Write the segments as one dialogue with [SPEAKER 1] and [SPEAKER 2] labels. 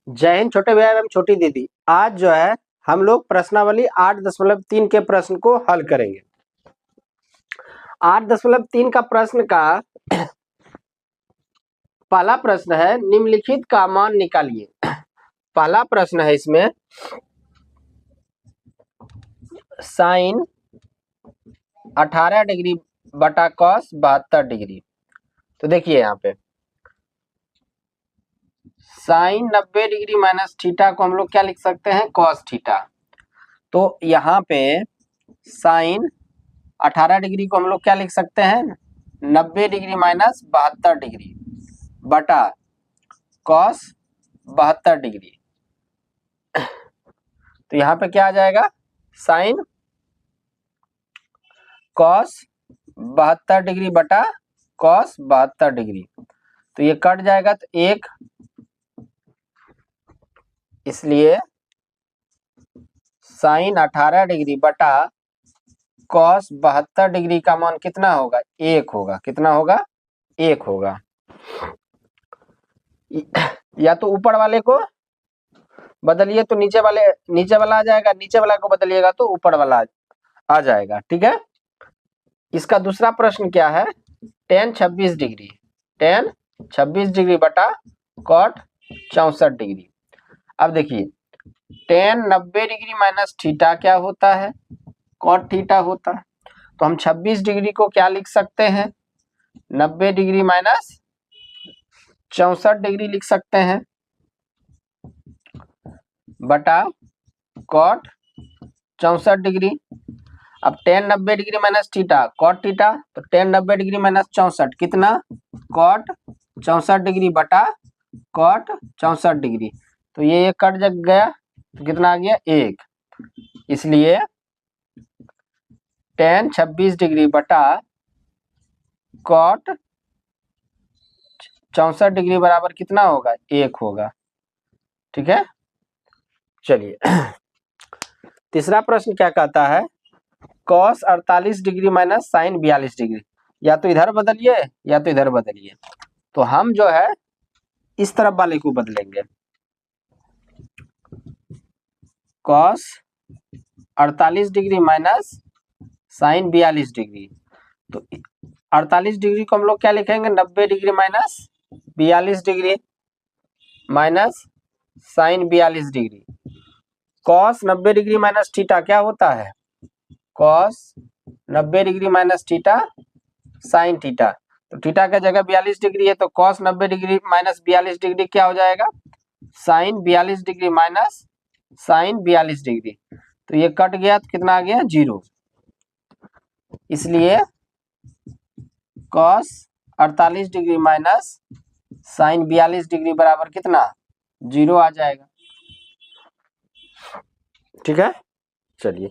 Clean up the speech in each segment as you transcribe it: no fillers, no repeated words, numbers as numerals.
[SPEAKER 1] जय हिंद छोटे भैया एवं छोटी दीदी। आज जो है हम लोग प्रश्नावली 8.3 के प्रश्न को हल करेंगे। 8.3 का प्रश्न का पहला प्रश्न है निम्नलिखित का मान निकालिए। पहला प्रश्न है इसमें साइन 18 डिग्री बटा कॉस 72 डिग्री। तो देखिए यहाँ पे साइन 90 डिग्री माइनस थीटा को हम लोग क्या लिख सकते हैं, कॉस थीटा। तो यहाँ पे साइन 18 डिग्री को हम लोग क्या लिख सकते हैं, 90 डिग्री माइनस 72 डिग्री बटा कॉस 72 डिग्री। तो यहाँ पे क्या आ जाएगा, साइन कॉस 72 डिग्री बटा कॉस 72 डिग्री। तो ये कट जाएगा तो एक, इसलिए साइन 18 डिग्री बटा कॉस 72 डिग्री का मान कितना होगा, एक होगा। कितना होगा, एक होगा। या तो ऊपर वाले को बदलिए तो नीचे वाला आ जाएगा, नीचे वाला को बदलिएगा तो ऊपर वाला आ जाएगा। ठीक है। इसका दूसरा प्रश्न क्या है, tan 26 डिग्री, tan 26 डिग्री बटा कॉट 64 डिग्री। अब देखिए tan 90 डिग्री माइनस थीटा क्या होता है, कॉट थीटा होता है। तो हम 26 डिग्री को क्या लिख सकते हैं, 90 डिग्री माइनस 64 डिग्री लिख सकते हैं बटा कॉट 64 डिग्री। अब tan 90 degree minus theta cot theta, तो tan 90 डिग्री माइनस 64 कितना, कॉट 64 डिग्री बटा कॉट 64 डिग्री। तो ये कट जग गया तो कितना आ गया, एक। इसलिए tan 26 डिग्री बटा कॉट 64 डिग्री बराबर कितना होगा, एक होगा। ठीक है। चलिए तीसरा प्रश्न क्या कहता है, cos 48 degree minus sine 42 degree. या तो इधर बदलिए या तो इधर बदलिए। तो हम जो है इस तरफ वाले को बदलेंगे, cos 48 degree minus sine 42 degree. तो 48 डिग्री को हम लोग क्या लिखेंगे, 90 degree minus 42 degree minus sine 42 degree. Cos 90 degree minus theta क्या होता है, cos 90 degree minus theta sine theta. तो थीटा का जगह 42 डिग्री है तो कॉस 90 डिग्री माइनस 42 डिग्री क्या हो जाएगा, sine 42 degree minus sine 42 degree. तो ये कट गया तो कितना आ गया, जीरो। इसलिए cos 48 degree minus sine 42 degree बराबर कितना, जीरो आ जाएगा। ठीक है। चलिए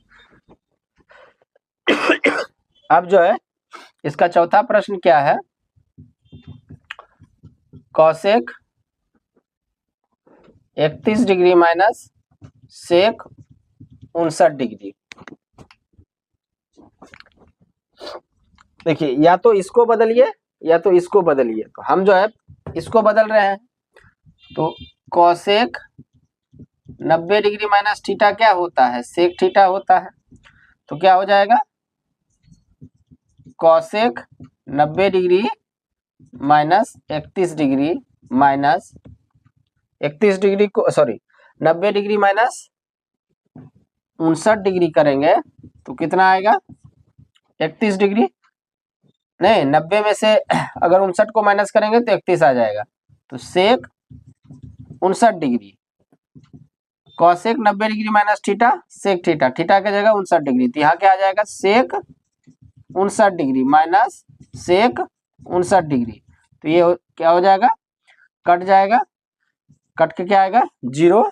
[SPEAKER 1] अब जो है इसका चौथा प्रश्न क्या है, cosec 31 degree minus sec 59 degree. देखिए या तो इसको बदलिए या तो इसको बदलिए। तो हम जो है इसको बदल रहे हैं। तो कॉसेक 90 डिग्री माइनस थीटा क्या होता है, सेक थीटा होता है। तो क्या हो जाएगा, cosec 90 degree minus 31 degree minus 31 degree को 90 डिग्री माइनस 59 डिग्री करेंगे तो कितना आएगा, 31 डिग्री नहीं, 90 में से अगर 59 को माइनस करेंगे तो 31 आ जाएगा। तो sec 59 degree, cosec 90 degree minus theta sec theta, theta की जगह 59 डिग्री। तो यहाँ क्या आ जाएगा, sec 59 degree minus sec 59 degree. तो ये क्या हो जाएगा, कट जाएगा, कट के क्या आएगा, जीरो।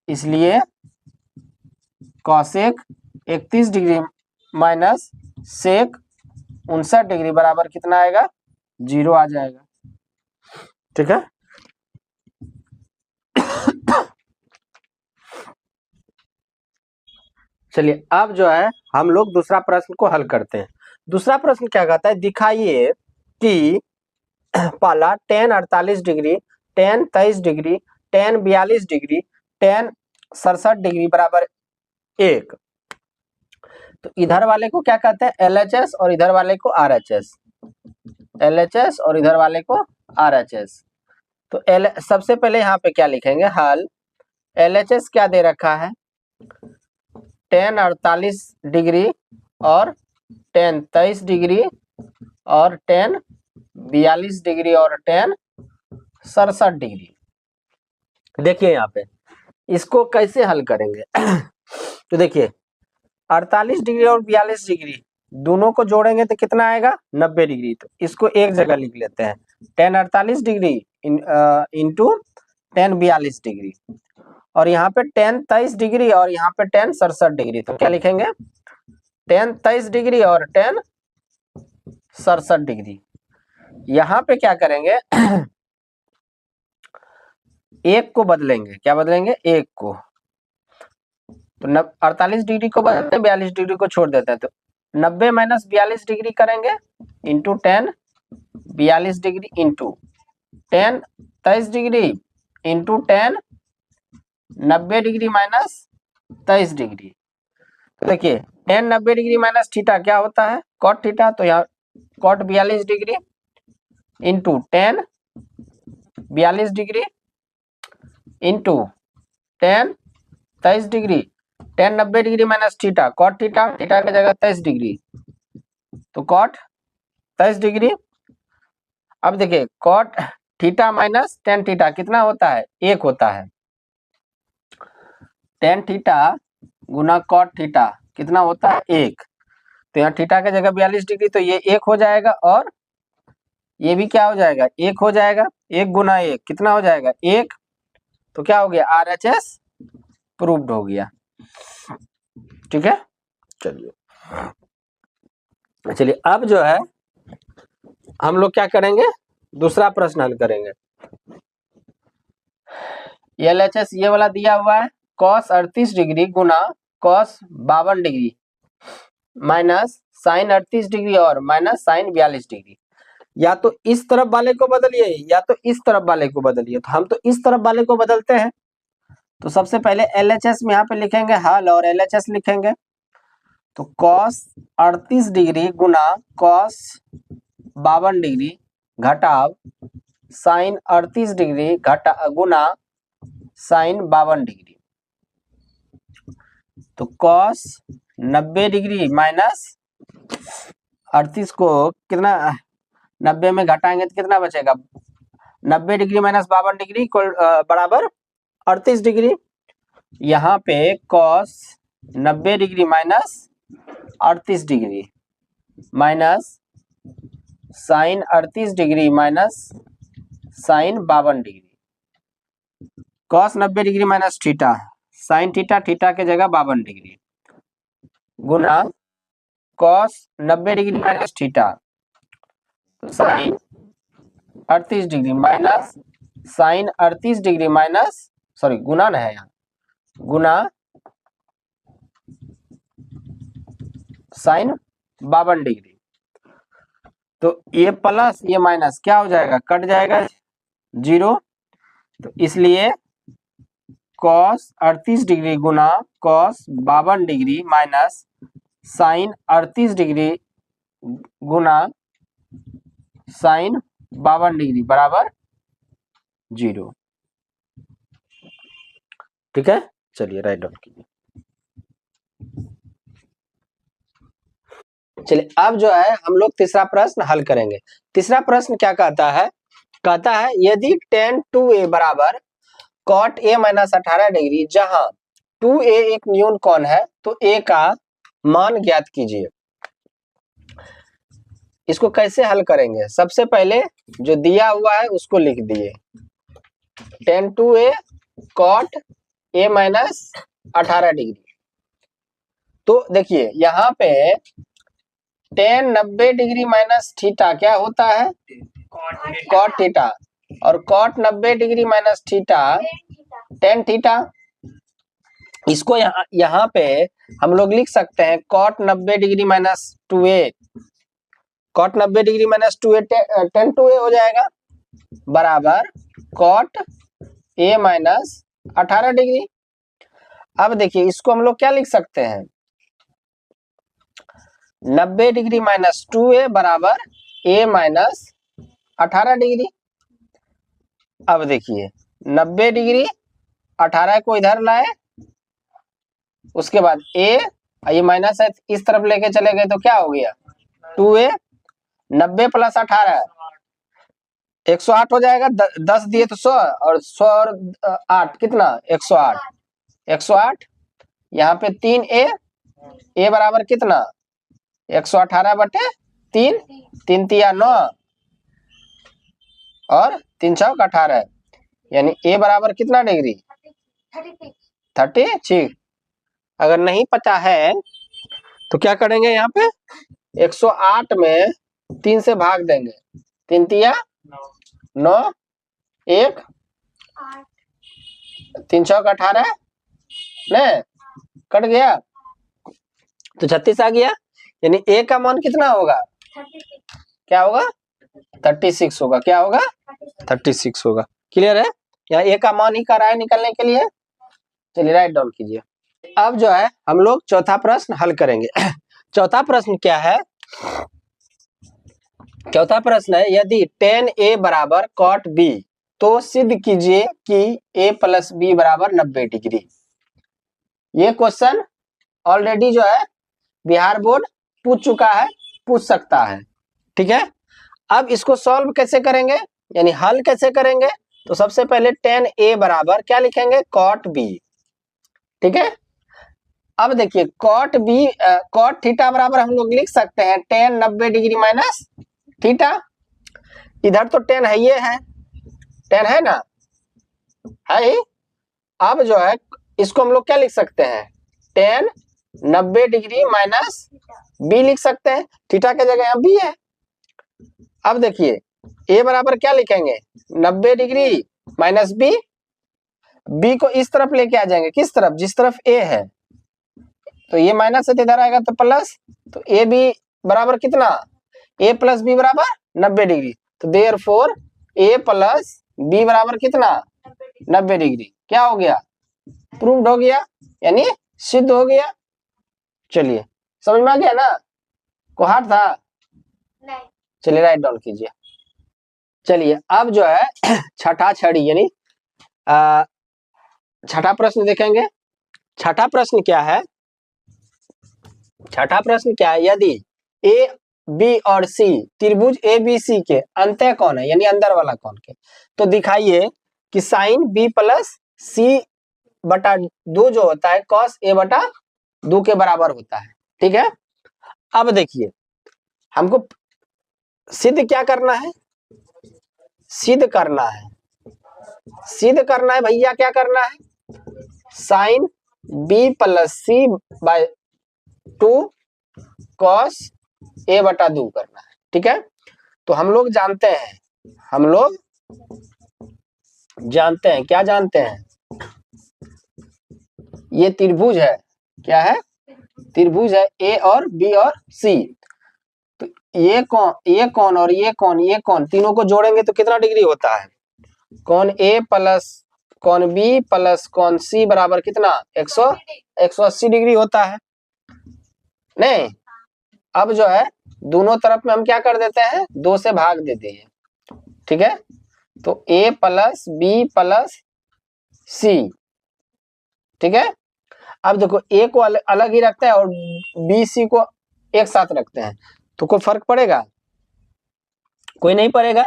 [SPEAKER 1] इसलिए cosec 31 degree minus sec 59 degree बराबर कितना आएगा, जीरो आ जाएगा। ठीक है। चलिए अब जो है हम लोग दूसरा प्रश्न को हल करते हैं। दूसरा प्रश्न क्या कहता है, दिखाइए कि पहला tan 48 degree tan 23 degree tan 42 degree tan 67 degree बराबर 1। तो इधर वाले को क्या कहते हैं, LHS, और इधर वाले को RHS। LHS और इधर वाले को RHS। तो सबसे पहले यहाँ पे क्या लिखेंगे, हल LHS क्या दे रखा है, tan 48 डिग्री और tan 23 डिग्री और tan 42 डिग्री और tan 67 डिग्री। देखिए यहाँ पे इसको कैसे हल करेंगे तो देखिए 48 डिग्री और 42 डिग्री दोनों को जोड़ेंगे तो कितना आएगा, 90 डिग्री। तो इसको एक जगह लिख लेते हैं, tan 48 degree into tan 42 degree, और यहाँ पे tan 23 डिग्री और यहाँ पे tan 67 डिग्री। तो क्या लिखेंगे, tan 23 डिग्री और tan 67 डिग्री। यहाँ पे क्या करेंगे एक को बदलेंगे, क्या बदलेंगे, एक को। तो 48 डिग्री को बदलते हैं, 42 डिग्री को छोड़ देते हैं। तो 90 माइनस 42 डिग्री करेंगे into tan 42 degree into tan 23 degree into tan 90 degree minus 23 degree. तो देखिए tan 90 डिग्री माइनस थीटा क्या होता है, cot थीटा। तो यहाँ cot 42 degree into tan 42 degree into tan 23 degree, tan 90 degree minus theta, cot theta, theta की जगह 23 degree, तो cot 23 डिग्री। अब देखिए cot theta minus tan theta कितना होता है, 1 होता है। tan थीटा गुना cot थीटा कितना होता है, 1। तो यहाँ थीटा की जगह 42 डिग्री, तो ये 1 हो जाएगा और ये भी क्या हो जाएगा, 1 हो जाएगा। 1 गुना 1 कितना हो जाएगा, 1। तो क्या हो गया, RHS प्रूव्ड हो गया। ठीक है, चलिए अब जो है हम लोग क्या करेंगे, दूसरा प्रश्न हल करेंगे। LHS ये वाला दिया हुआ है, cos 38 डिग्री गुना cos 52 degree minus sin 38 degree और माइनस sin 42 डिग्री। या तो इस तरफ वाले को बदलिए या तो इस तरफ वाले को बदलिए। तो हम तो इस तरफ वाले को बदलते हैं। तो सबसे पहले LHS में यहाँ पे लिखेंगे हल और LHS लिखेंगे। तो cos 38 डिग्री गुना cos 52 डिग्री घटाव sin 38 डिग्री गुना sin 52 डिग्री। तो cos 90 डिग्री माइनस 38 को कितना 90 में घटाएंगे तो कितना बचेगा, 90 डिग्री माइनस 52 डिग्री बराबर 38 डिग्री। यहाँ पे cos 90 degree minus 38 degree minus sin 38 degree minus sin 52 degree. cos 90 degree minus theta sin theta, theta के जगह 52 डिग्री गुना cos 90 degree minus theta sin 38 degree minus sin 38 degree minus गुना न है यहाँ, गुना sin 52 डिग्री। तो ये प्लस ये माइनस क्या हो जाएगा, कट जाएगा 0। तो इसलिए cos 38 डिग्री गुना cos 52 degree minus sin 38 degree गुना sin 52 डिग्री बराबर 0। ठीक है, चलिए राइट डाउन कीजिए। चलिए अब जो है हम लोग तीसरा प्रश्न हल करेंगे। तीसरा प्रश्न क्या कहता है, कहता है यदि tan 2a बराबर cot a माइनस 18 डिग्री जहां 2a एक न्यून कोण है तो a का मान ज्ञात कीजिए। इसको कैसे हल करेंगे, सबसे पहले जो दिया हुआ है उसको लिख दिए, tan 2a cot a minus 18 degree. तो देखिए यहाँ पे tan 90 डिग्री माइनस थीटा क्या होता है, cot थीटा, और cot 90 degree minus theta tan theta. इसको यहाँ पे हम लोग लिख सकते हैं cot 90 degree minus 2a, cot 90 degree minus 2a tan 2a हो जाएगा बराबर cot a माइनस 18 डिग्री। अब देखिए इसको हम लोग क्या लिख सकते हैं, 90 डिग्री माइनस 2a बराबर a माइनस 18 डिग्री। अब देखिए 90 डिग्री 18 को इधर लाए, उसके बाद a, ये माइनस है इस तरफ लेके चले गए तो क्या हो गया 2a, 90 प्लस 18 108 हो जाएगा, 10 दिए तो 100 और 100 और 8 कितना 108, 108 यहाँ पे 3a, a बराबर कितना 118 बटे 3, 3 तिया 9 और 3 चौक 18, यानी a बराबर कितना डिग्री 36। अगर नहीं पता है तो क्या करेंगे, यहाँ पे 108 में 3 से भाग देंगे, 3 तिया 9, 1 3 चौक 18 नहीं कट गया तो 36 आ गया, यानी a का मान कितना होगा, क्या होगा 36 होगा, क्या होगा 36 होगा। क्लियर है, यहाँ a का मान ही कर रहा है निकलने के लिए। चलिए राइट डाउन कीजिए। अब जो है हम लोग चौथा प्रश्न हल करेंगे। चौथा प्रश्न क्या है, चौथा प्रश्न है यदि tan a बराबर cot b तो सिद्ध कीजिए कि a प्लस b बराबर 90 डिग्री। ये क्वेश्चन ऑलरेडी जो है बिहार बोर्ड पूछ चुका है, पूछ सकता है, ठीक है। अब इसको सॉल्व कैसे करेंगे, यानी हल कैसे करेंगे, तो सबसे पहले tan a बराबर क्या लिखेंगे cot b, ठीक है। अब देखिए cot b cot थीटा बराबर हम लोग लिख सकते हैं tan 90 डिग्री माइनस थीटा। इधर तो tan है, ये है tan है ना, है। अब जो है इसको हम लोग क्या लिख सकते हैं tan 90 डिग्री माइनस b लिख सकते हैं, थीटा के जगह यहाँ b है। अब देखिए a बराबर क्या लिखेंगे 90 डिग्री माइनस b, b को इस तरफ लेके आ जाएंगे, किस तरफ, जिस तरफ a है, तो ये माइनस है तो इधर आएगा तो प्लस, तो ए बी बराबर कितना a प्लस बी बराबर 90 डिग्री, तो देयरफॉर a प्लस बी बराबर कितना 90 डिग्री। क्या हो गया, प्रूव्ड हो गया, यानी सिद्ध हो गया। चलिए समझ में आ गया ना, को हार्ड था नहीं। चलिए राइट डाउन कीजिए। चलिए अब जो है छठा छड़ी यानी छठा प्रश्न देखेंगे। छठा प्रश्न क्या है, छठा प्रश्न क्या है, यदि ए बी और सी त्रिभुज ए बी सी के अंतः कौन है, यानी अंदर वाला कौन के, तो दिखाइए कि साइन बी प्लस सी बटा 2 जो होता है कॉस ए बटा 2 के बराबर होता है, ठीक है। अब देखिए हमको सिद्ध क्या करना है, सिद्ध करना है, सिद्ध करना है भैया, क्या करना है sine B plus C by 2 cos A बटा 2 करना है, ठीक है। तो हम लोग जानते हैं, हम लोग जानते हैं, क्या जानते हैं, ये त्रिभुज है, क्या है त्रिभुज है ए और बी और सी, तो ये कौन और ये कौन तीनों को जोड़ेंगे तो कितना डिग्री होता है, कौन ए प्लस कौन बी प्लस कौन सी बराबर कितना 180 डिग्री होता है, नहीं। अब जो है दोनों तरफ में हम क्या कर देते हैं 2 से भाग देते हैं, ठीक है। तो a प्लस बी प्लस सी, ठीक है। अब देखो a को अलग ही रखते हैं और b c को एक साथ रखते हैं, तो कोई फर्क पड़ेगा, कोई नहीं पड़ेगा,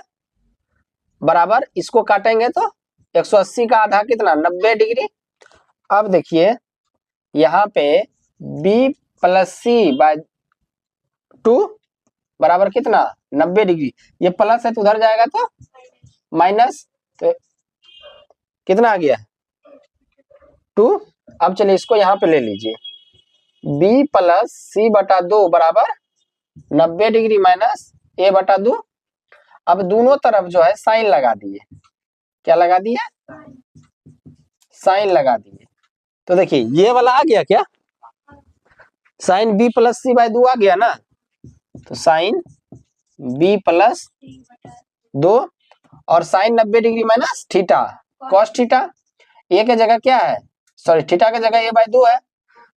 [SPEAKER 1] बराबर। इसको काटेंगे तो 180 का आधा कितना 90 डिग्री। अब देखिए यहाँ पे b प्लस सी बाय 2 बराबर कितना 90 डिग्री, ये प्लस है तो उधर जाएगा तो माइनस, तो कितना आ गया 2। अब चलिए इसको यहाँ पे ले लीजिए, b प्लस सी बटा 2 बराबर 90 डिग्री माइनस a बटा 2। अब दोनों तरफ जो है साइन लगा दिए, क्या लगा दिए साइन लगा दिए, तो देखिए ये वाला आ गया, क्या sine b plus C by 2 आ गया ना, तो साइन b प्लस 2 और sine 90 degree minus theta cos theta, A के जगह क्या है, सॉरी थीटा के जगह a/2 है,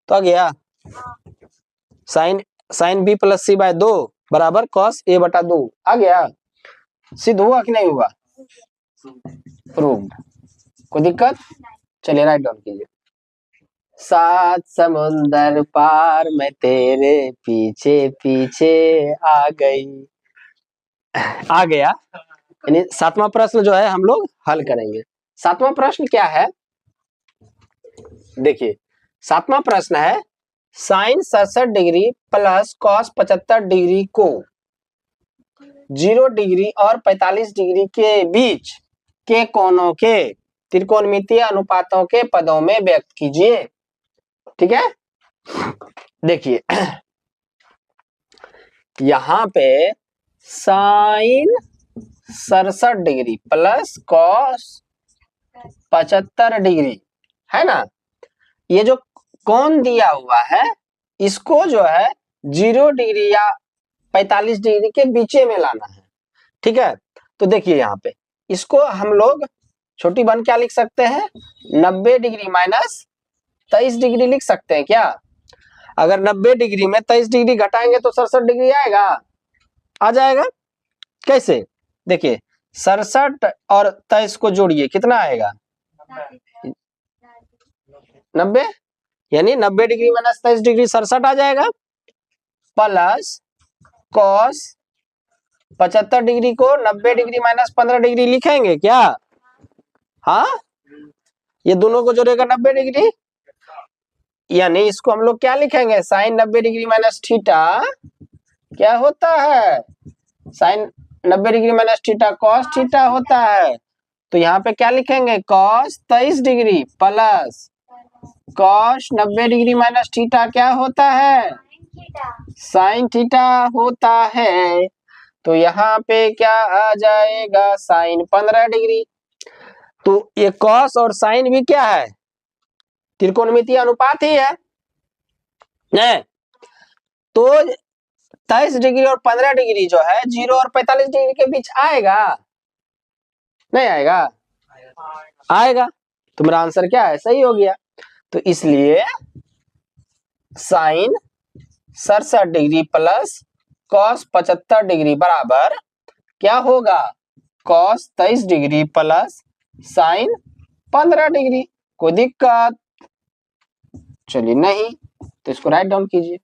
[SPEAKER 1] तो आ गया sine b plus c by 2 बराबर कॉस a/2 आ गया। सिद्ध हुआ कि नहीं हुआ, प्रूव्ड, कोई दिक्कत, चलिए राइट डाउन कीजिए। 7 समुंदर पार मैं तेरे पीछे पीछे आ गई, आ गया। यानी 7वां प्रश्न जो है हम लोग हल करेंगे। 7वां प्रश्न क्या है, देखिए 7वां प्रश्न है sine 67 degree plus cos 75 degree को 0 डिग्री और 45 डिग्री के बीच के कोणों के त्रिकोणमितीय अनुपातों के पदों में व्यक्त कीजिए। ठीक है, देखिए यहां पे sine 67 degree plus cos 75 degree है ना, ये जो कोण दिया हुआ है इसको जो है 0 डिग्री या 45 डिग्री के बीच में लाना है। ठीक है, तो देखिए यहाँ पे इसको हम लोग छोटी बन क्या लिख सकते हैं, 90 डिग्री माइनस 23 डिग्री लिख सकते हैं क्या। अगर 90 डिग्री में 23 डिग्री घटाएंगे तो 67 डिग्री आएगा, आ जाएगा। कैसे, देखिए 67 और 23 को जोड़िए कितना आएगा 90, यानी 90 डिग्री माइनस 23 डिग्री 67 आ जाएगा, प्लस कॉस 75 डिग्री को 90 डिग्री माइनस 15 डिग्री लिखेंगे क्या, हाँ ये दोनों को जोड़ेगा 90 डिग्री, यानी इसको हम लोग क्या लिखेंगे, साइन 90 डिग्री माइनस थीटा क्या होता है, sine 90 degree minus theta cos theta होता है। तो यहाँ पे क्या लिखेंगे, cos 23 degree plus cos 90 degree minus theta क्या होता है, साइन थीटा होता है। तो यहाँ पे क्या आ जाएगा, साइन 15 डिग्री। तो ये कॉस और साइन भी क्या है, त्रिकोणमितीय अनुपात ही है ने? तो 23 डिग्री और 15 डिग्री जो है 0 और 45 डिग्री के बीच आएगा, नहीं आएगा, आएगा। तो मेरा आंसर क्या है, सही हो गया। तो इसलिए sine 67 degree plus cos 75 degree बराबर क्या होगा, cos 23 degree plus sine 15 degree. कोई दिक्कत, चलिए नहीं, तो इसको राइट डाउन कीजिए।